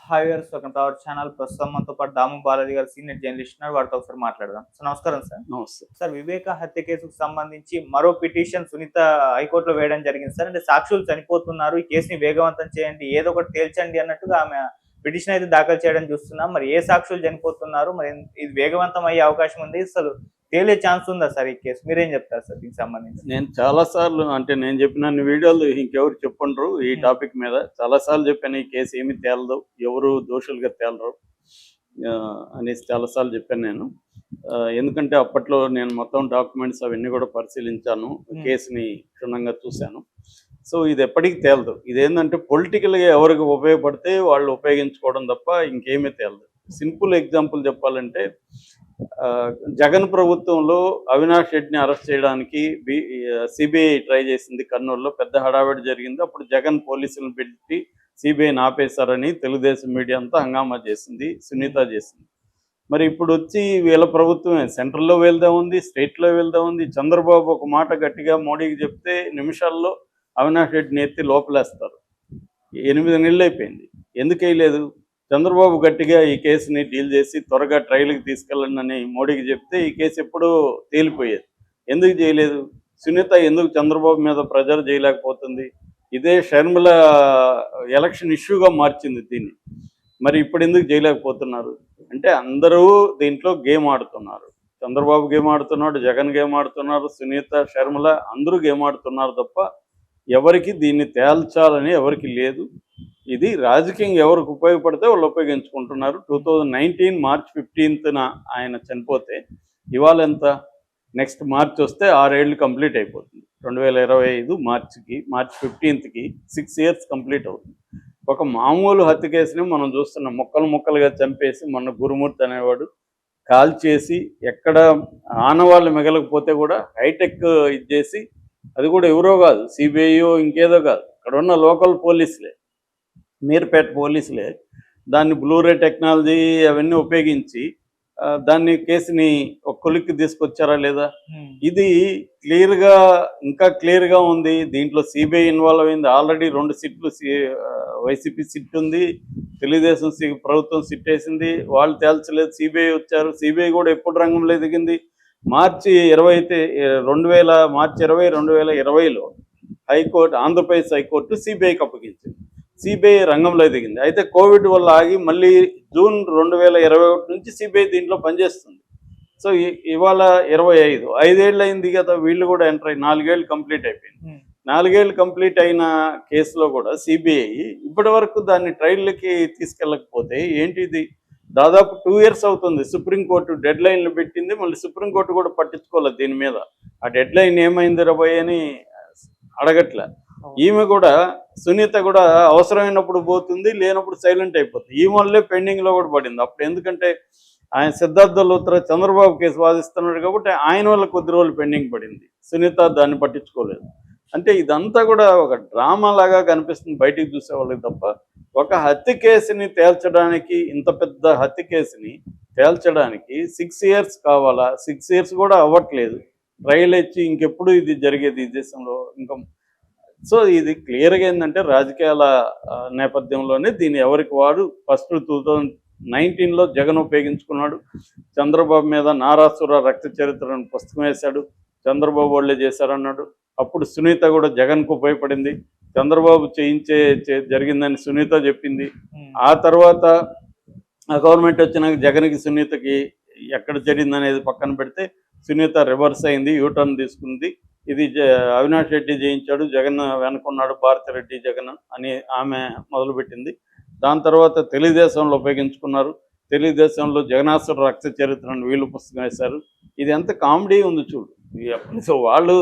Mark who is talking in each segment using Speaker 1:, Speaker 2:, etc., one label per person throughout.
Speaker 1: Hi viewers, welcome to our channel. ప్రస్తుతం మనతో పాటు దాము బాలాజీ గారు సీనియర్ జర్నలిస్ట్ ఉన్నారు. వారితో ఒకసారి మాట్లాడదాం. సో నమస్కారం సార్.
Speaker 2: నమస్తే.
Speaker 1: సార్, వివేక హత్య కేసుకు సంబంధించి మరో పిటిషన్ సునీత హైకోర్టులో వేయడం జరిగింది సార్. అంటే సాక్షులు చనిపోతున్నారు, ఈ కేసుని వేగవంతం చేయండి, ఏదో ఒకటి తేల్చండి అన్నట్టుగా ఆమె పిటిషన్ అయితే దాఖలు చేయడం చూస్తున్నాం. మరి ఏ సాక్షులు చనిపోతున్నారు, మరి ఇది వేగవంతం అయ్యే అవకాశం ఉంది, అసలు తేలే ఛాన్స్ ఉందా సార్ ఈ కేసు? మీరేం చెప్తారు సార్ దీనికి సంబంధించి?
Speaker 2: నేను చాలా సార్లు నేను చెప్పిన వీడియోలు ఇంకెవరు చెప్పుండ్రు ఈ టాపిక్ మీద. చాలా సార్లు చెప్పాను ఈ కేసు ఏమీ తేలదు, ఎవరు దోషులుగా తేలరు అనేసి చాలాసార్లు చెప్పాను నేను. ఎందుకంటే అప్పట్లో నేను మొత్తం డాక్యుమెంట్స్ అవన్నీ కూడా పరిశీలించాను, కేసుని క్షుణ్ణంగా చూశాను. సో ఇది ఎప్పటికీ తేలదు. ఇదేంటంటే పొలిటికల్గా ఎవరికి ఉపయోగపడితే వాళ్ళు ఉపయోగించుకోవడం తప్ప ఇంకేమీ తేలదు. సింపుల్ ఎగ్జాంపుల్ చెప్పాలంటే, జగన్ ప్రభుత్వంలో అవినాష్ రెడ్డిని అరెస్ట్ చేయడానికి సిబిఐ ట్రై చేసింది. కర్నూలులో పెద్ద హడావిడి జరిగింది. అప్పుడు జగన్ పోలీసులను పెట్టి సిబిఐని ఆపేశారని తెలుగుదేశం మీడియా అంతా హంగామా చేసింది, సునీత చేసింది. మరి ఇప్పుడు వచ్చి వీళ్ళ ప్రభుత్వమే సెంట్రల్లో వెళ్దా ఉంది, స్టేట్లో వెళ్దా ఉంది. చంద్రబాబు ఒక మాట గట్టిగా మోడీకి చెప్తే నిమిషాల్లో అవినాష్ రెడ్డిని ఎత్తి లోపలేస్తారు. 8 నెలలు అయిపోయింది, ఎందుకు వేయలేదు? చంద్రబాబు గట్టిగా ఈ కేసుని డీల్ చేసి త్వరగా ట్రయల్కి తీసుకెళ్ళండి అని మోడీకి చెప్తే ఈ కేసు ఎప్పుడూ తేలిపోయేది. ఎందుకు చేయలేదు? సునీత ఎందుకు చంద్రబాబు మీద ప్రెజర్ చేయలేకపోతుంది? ఇదే షర్మిల ఎలక్షన్ ఇష్యూగా మార్చింది దీన్ని. మరి ఇప్పుడు ఎందుకు చేయలేకపోతున్నారు అంటే, అందరూ దీంట్లో గేమ్ ఆడుతున్నారు. చంద్రబాబు గేమ్ ఆడుతున్నాడు, జగన్ గేమ్ ఆడుతున్నారు, సునీత, షర్మిల అందరూ గేమ్ ఆడుతున్నారు తప్ప ఎవరికి దీన్ని తేల్చాలని ఎవరికి లేదు. ఇది రాజకీయంగా ఎవరికి ఉపయోగపడితే వాళ్ళు ఉపయోగించుకుంటున్నారు. 2019 మార్చ్ 15న ఆయన చనిపోతే ఇవాళ ఎంత? నెక్స్ట్ మార్చ్ వస్తే 6 ఏళ్ళు కంప్లీట్ అయిపోతుంది. 2025 మార్చ్ 15కి 6 ఇయర్స్ కంప్లీట్ అవుతుంది. ఒక మామూలు హత్య కేసుని మనం చూస్తున్నాం, ముక్కలు ముక్కలుగా చంపేసి మొన్న గురుమూర్తి అనేవాడు కాల్చేసి ఎక్కడ ఆనవాళ్ళు మిగలకపోతే కూడా హైటెక్ ఇచ్చేసి, అది కూడా ఎవరో కాదు, సిబిఐయో ఇంకేదో కాదు, అక్కడ ఉన్న లోకల్ పోలీసులే, మీర్పేట పోలీసులే దాన్ని బ్లూరే టెక్నాలజీ అవన్నీ ఉపయోగించి దాన్ని కేసుని ఒక కొలిక్కి తీసుకొచ్చారా లేదా? ఇది క్లియర్గా, ఇంకా క్లియర్గా ఉంది. దీంట్లో సిబిఐ ఇన్వాల్వ్ అయింది. ఆల్రెడీ 2 సిట్లు వైసీపీ సిట్ ఉంది, తెలుగుదేశం ప్రభుత్వం సిట్ వేసింది, వాళ్ళు తేల్చలేదు. సిబిఐ వచ్చారు. సిబిఐ కూడా ఎప్పుడు రంగంలో దిగింది? మార్చి 20, 2020లో హైకోర్టు, ఆంధ్రప్రదేశ్ హైకోర్టు సిబిఐకి అప్పగించింది. సిబిఐ రంగంలో దిగింది. అయితే కోవిడ్ వల్ల ఆగి మళ్ళీ జూన్ 2021 నుంచి సిబిఐ దీంట్లో పనిచేస్తుంది. సో ఇవాళ 25, 5 ఏళ్ళు అయింది కదా, వీళ్ళు కూడా ఎంటర్ అయ్యి 4 ఏళ్ళు కంప్లీట్ అయిపోయింది. 4 ఏళ్ళు కంప్లీట్ అయిన కేసులో కూడా సిబిఐ ఇప్పటి వరకు దాన్ని ట్రయల్కి తీసుకెళ్ళకపోతే ఏంటిది? దాదాపు 2 ఇయర్స్ అవుతుంది. సుప్రీంకోర్టు డెడ్ లైన్లు పెట్టింది, మళ్ళీ సుప్రీంకోర్టు కూడా పట్టించుకోలేదు దీని మీద. ఆ డెడ్ లైన్ ఏమైంది రాబోయ్ అని అడగట్లే. ఈమె కూడా, సునీత కూడా అవసరమైనప్పుడు పోతుంది, లేనప్పుడు సైలెంట్ అయిపోతుంది. ఈ వల్లే పెండింగ్లో కూడా పడింది. అప్పుడు ఎందుకంటే ఆయన సిద్ధార్థ లూత్రా చంద్రబాబు కేసు వాదిస్తున్నాడు కాబట్టి ఆయన వల్ల కొద్ది రోజులు పెండింగ్ పడింది. సునీత దాన్ని పట్టించుకోలేదు. అంటే ఇదంతా కూడా ఒక డ్రామా లాగా కనిపిస్తుంది బయటికి చూసే వాళ్ళకి తప్ప, ఒక హత్య కేసుని తేల్చడానికి, ఇంత పెద్ద హత్య కేసుని తేల్చడానికి 6 ఇయర్స్ కావాలా? 6 ఇయర్స్ కూడా అవ్వట్లేదు. ట్రయల్ ఇచ్చి ఇంకెప్పుడు ఇది జరిగేది ఈ దేశంలో ఇంకా. సో ఇది క్లియర్గా ఏంటంటే, రాజకీయాల నేపథ్యంలోనే దీన్ని ఎవరికి వాడు ఫస్ట్ 2019లో జగన్ ఉపయోగించుకున్నాడు. చంద్రబాబు మీద నారాసుర రక్త చరిత్రను పుస్తకం వేశాడు, చంద్రబాబు వాళ్ళే చేశారన్నాడు. అప్పుడు సునీత కూడా జగన్కు ఉపయోగపడింది. చంద్రబాబు జరిగిందని సునీత చెప్పింది. ఆ తర్వాత ఆ గవర్నమెంట్ వచ్చినాక జగన్కి సునీతకి ఎక్కడ జరిగింది అనేది పక్కన పెడితే, సునీత రివర్స్ అయింది, యూటర్న్ తీసుకుంది. ఇది అవినాష్ రెడ్డి జయించాడు, జగన్ వెనుకున్నాడు, భారతిరెడ్డి జగన్ అని ఆమె మొదలుపెట్టింది. దాని తర్వాత తెలుగుదేశంలో ఉపయోగించుకున్నారు. తెలుగుదేశంలో జగనాసుర రక్త చరిత్రను వీళ్ళు పుస్తకం వేశారు. ఇది ఎంత కామెడీ ఉంది చూడు. సో వాళ్ళు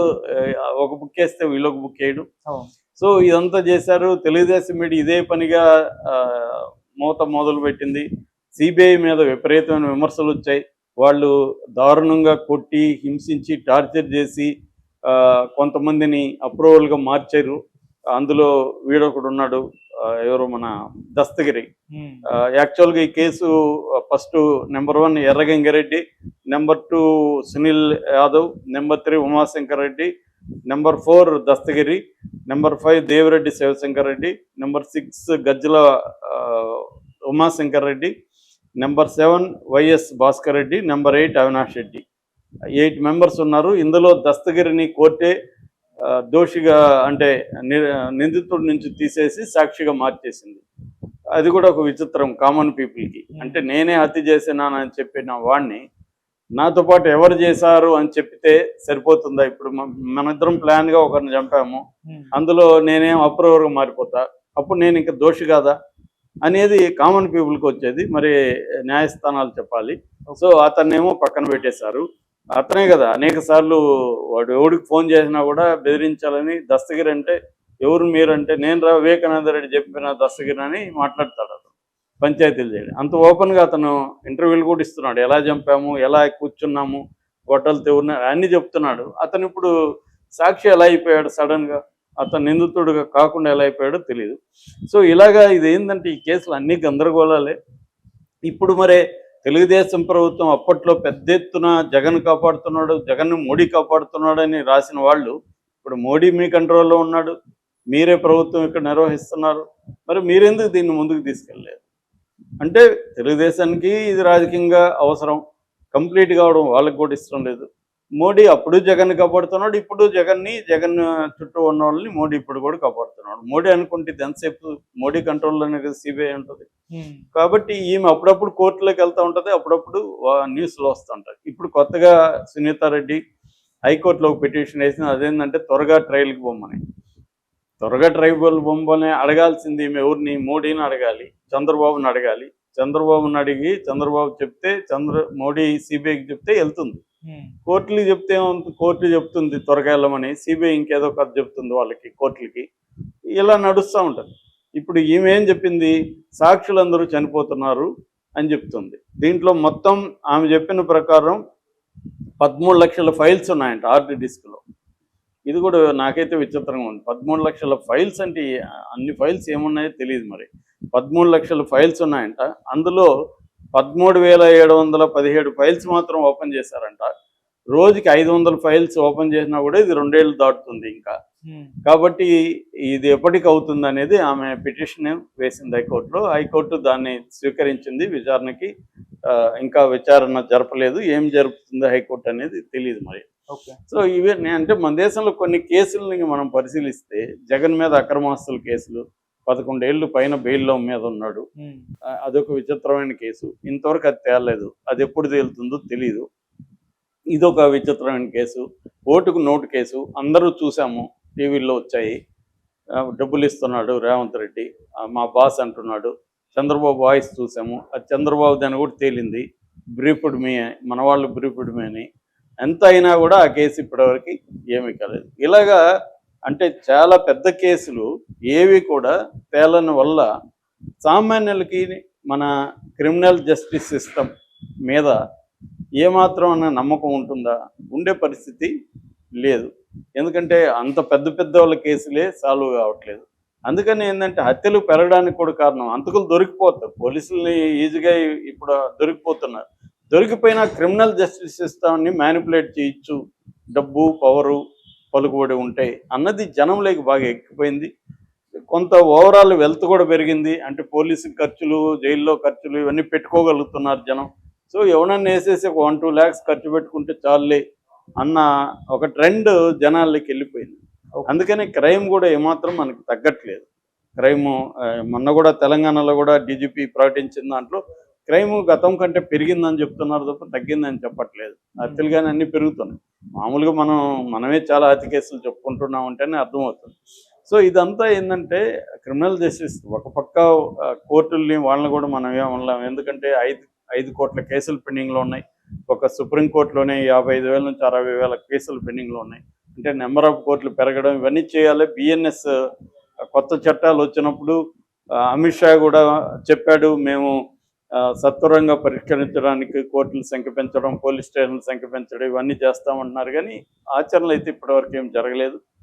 Speaker 2: ఒక బుక్ వేస్తే వీళ్ళు ఒక బుక్ వేయడం. సో ఇదంతా చేశారు. తెలుగుదేశం మీడియా ఇదే పనిగా మూత మొదలుపెట్టింది. సిబిఐ మీద విపరీతమైన విమర్శలు వచ్చాయి. వాళ్ళు దారుణంగా కొట్టి, హింసించి, టార్చర్ చేసి కొంతమందిని అప్రూవల్గా మార్చారు. అందులో వీడొకడు ఉన్నాడు, ఎవరు, మన దస్తగిరి. యాక్చువల్గా ఈ case first number 1 Erra Gangareddy, number 2 Sunil Yadav, number 3 Umashankar Reddy, number 4 Dastagiri, number 5 Devireddy Sivashankar Reddy, number 6 Gajjala Umashankar Reddy, number 7 YS Bhaskar Reddy, number 8 Avinash Reddy. 8 members ఉన్నారు. ఇందులో దస్తగిరిని కోర్టే దోషిగా అంటే నిందితుడి నుంచి తీసేసి సాక్షిగా మార్చేసింది. అది కూడా ఒక విచిత్రం కామన్ పీపుల్కి. అంటే నేనే హత్య చేసినానని చెప్పిన వాడిని నాతో పాటు ఎవరు చేశారు అని చెప్పితే సరిపోతుందా? ఇప్పుడు మన ఇద్దరం ప్లాన్గా ఒకరిని చంపాము, అందులో నేనేం అప్రూవర్గా మారిపోతా, అప్పుడు నేను ఇంకా దోషి కాదా అనేది కామన్ పీపుల్కి వచ్చేది. మరి న్యాయస్థానాలు చెప్పాలి. సో అతన్నేమో పక్కన పెట్టేశారు. అతనే కదా అనేక సార్లు వాడు ఎవడికి ఫోన్ చేసినా కూడా బెదిరించాలని, దస్తగిరి అంటే ఎవరు మీరంటే నేను వివేకానంద రెడ్డి చెప్పిన దస్తగిరి అని మాట్లాడతాడు అతను, పంచాయతీలు చేయడం. అంత ఓపెన్గా అతను ఇంటర్వ్యూలు కూడా ఇస్తున్నాడు, ఎలా చంపాము, ఎలా కూర్చున్నాము, గొడ్డలు తెవున్నా అన్నీ చెప్తున్నాడు. అతను ఇప్పుడు సాక్షి ఎలా అయిపోయాడు సడన్గా, అతను నిందితుడుగా కాకుండా ఎలా అయిపోయాడో తెలియదు. సో ఇలాగా ఇది ఏంటంటే ఈ కేసులు అన్నీ గందరగోళాలే. ఇప్పుడు మరి తెలుగుదేశం ప్రభుత్వం అప్పట్లో పెద్ద ఎత్తున జగన్ కాపాడుతున్నాడు, జగన్ మోడీ కాపాడుతున్నాడు అని రాసిన వాళ్ళు ఇప్పుడు మోడీ మీ కంట్రోల్లో ఉన్నాడు, మీరే ప్రభుత్వం ఇక్కడ నిర్వహిస్తున్నారు, మరి మీరెందుకు దీన్ని ముందుకు తీసుకెళ్ళలేదు? అంటే తెలుగుదేశానికి ఇది రాజకీయంగా అవసరం, కంప్లీట్ కావడం వాళ్ళకి కూడా ఇష్టం లేదు. మోడీ అప్పుడు జగన్ కాపాడుతున్నాడు, ఇప్పుడు జగన్ చుట్టూ ఉన్న వాళ్ళని మోడీ ఇప్పుడు కూడా కాపాడుతున్నాడు. మోడీ అనుకుంటే ఎంతసేపు మోడీ కంట్రోల్లోనే కదా సిబిఐ ఉంటుంది. కాబట్టి ఈమె అప్పుడప్పుడు కోర్టులోకి వెళ్తూ ఉంటుంది, అప్పుడప్పుడు న్యూస్లో వస్తుంటాయి. ఇప్పుడు కొత్తగా సునీతారెడ్డి హైకోర్టులో పిటిషన్ వేసింది. అదేంటంటే త్వరగా ట్రయల్కి బొమ్మని, త్వరగా ట్రైబల్ బొమ్మని అడగాల్సింది ఈమె ఎవరిని? మోడీని అడగాలి, చంద్రబాబుని అడగాలి. చంద్రబాబుని అడిగి చంద్రబాబు చెప్తే మోడీ సిబిఐకి చెప్తే వెళ్తుంది. కోర్టులు చెప్తే కోర్టు చెప్తుంది త్వరగా వెళ్ళమని, సిబిఐ ఇంకేదో కథ చెప్తుంది వాళ్ళకి, కోర్టులకి. ఇలా నడుస్తూ ఉంటుంది. ఇప్పుడు ఈమె ఏం చెప్పింది? సాక్షులందరూ చనిపోతున్నారు అని చెప్తుంది. దీంట్లో మొత్తం ఆమె చెప్పిన ప్రకారం 13 లక్షల ఫైల్స్ ఉన్నాయంట హార్డ్ డిస్క్లో. ఇది కూడా నాకైతే విచిత్రంగా ఉంది. 13 లక్షల ఫైల్స్ అంటే అన్ని ఫైల్స్ ఏమున్నాయో తెలియదు. మరి 13 లక్షల ఫైల్స్ ఉన్నాయంట. అందులో 13,717 ఫైల్స్ మాత్రం ఓపెన్ చేశారంట. రోజుకి 500 ఫైల్స్ ఓపెన్ చేసినా కూడా ఇది 2 ఏళ్ళు దాటుతుంది ఇంకా. కాబట్టి ఇది ఎప్పటికి అవుతుంది అనేది ఆమె పిటిషన్ వేసింది హైకోర్టులో. హైకోర్టు దాన్ని స్వీకరించింది. విచారణకి ఇంకా విచారణ జరపలేదు. ఏం జరుపుతుంది హైకోర్టు అనేది తెలియదు మరి. సో ఇవే అంటే మన దేశంలో కొన్ని కేసులని మనం పరిశీలిస్తే జగన్ మీద అక్రమాస్తుల కేసులు 11 ఏళ్ళు పైన బెయిల్లో మీద ఉన్నాడు. అదొక విచిత్రమైన కేసు. ఇంతవరకు అది తేలలేదు. అది ఎప్పుడు తేలుతుందో తెలియదు. ఇదొక విచిత్రమైన కేసు. ఓటుకు నోటు కేసు అందరూ చూసాము, టీవీల్లో వచ్చాయి. డబ్బులు ఇస్తున్నాడు రేవంత్ రెడ్డి, మా బాస్ అంటున్నాడు. చంద్రబాబు వాయిస్ చూసాము, అది చంద్రబాబు దాన్ని కూడా తేలింది. బ్రీఫ్డ్ మీ, మన వాళ్ళు బ్రీఫ్డ్ మీ అని. ఎంత అయినా కూడా ఆ కేసు ఇప్పటివరకు ఏమీ కాలేదు. ఇలాగా అంటే చాలా పెద్ద కేసులు ఏవి కూడా తేలని వల్ల సామాన్యులకి మన క్రిమినల్ జస్టిస్ సిస్టమ్ మీద ఏమాత్రం అన్న నమ్మకం ఉంటుందా? ఉండే పరిస్థితి లేదు. ఎందుకంటే అంత పెద్ద పెద్ద వాళ్ళ కేసులే సాల్వ్ కావట్లేదు. అందుకని ఏంటంటే హత్యలు పెరగడానికి కూడా కారణం, అంతకులు దొరికిపోతారు. పోలీసుల్ని ఈజీగా ఇప్పుడు దొరికిపోతున్నారు. దొరికిపోయినా క్రిమినల్ జస్టిస్ సిస్టమ్ని మ్యానిపులేట్ చేయొచ్చు, డబ్బు పవరు పలుకుబడి ఉంటాయి అన్నది జనంలోకి బాగా ఎక్కిపోయింది. కొంత ఓవరాల్ వెల్త్ కూడా పెరిగింది. అంటే పోలీసు ఖర్చులు, జైల్లో ఖర్చులు ఇవన్నీ పెట్టుకోగలుగుతున్నారు జనం. సో ఎవరన్నా వేసేసి ఒక 1-2 lakhs ఖర్చు పెట్టుకుంటే చాలులే అన్న ఒక ట్రెండ్ జనాల్లోకి వెళ్ళిపోయింది. అందుకని క్రైమ్ కూడా ఏమాత్రం మనకి తగ్గట్లేదు. క్రైమ్ మొన్న కూడా తెలంగాణలో కూడా డీజీపీ ప్రకటించిన దాంట్లో క్రైమ్ గతం కంటే పెరిగిందని చెప్తున్నారు తప్ప తగ్గిందని చెప్పట్లేదు. హత్యలు కానీ అన్నీ పెరుగుతున్నాయి. మామూలుగా మనమే చాలా హత్య కేసులు చెప్పుకుంటున్నాం అంటేనే అర్థమవుతుంది. సో ఇదంతా ఏంటంటే క్రిమినల్ జస్టిస్ ఒక పక్క కోర్టుల్ని వాళ్ళని కూడా మనం ఏమనలేం. ఎందుకంటే 5 కోట్ల కేసులు పెండింగ్లో ఉన్నాయి. ఒక సుప్రీంకోర్టులోనే 55,000 నుంచి 60,000 కేసులు పెండింగ్లో ఉన్నాయి. అంటే నెంబర్ ఆఫ్ కోర్టులు పెరగడం ఇవన్నీ చేయాలి. బిఎన్ఎస్ కొత్త చట్టాలు వచ్చినప్పుడు అమిత్ షా కూడా చెప్పాడు, మేము సత్వరంగా పరిష్కరించడానికి కోర్టుల సంఖ్య పెంచడం, పోలీస్ స్టేషన్ల సంఖ్య పెంచడం ఇవన్నీ చేస్తామంటున్నారు. కానీ ఆచరణలు అయితే ఇప్పటివరకు ఏం జరగలేదు.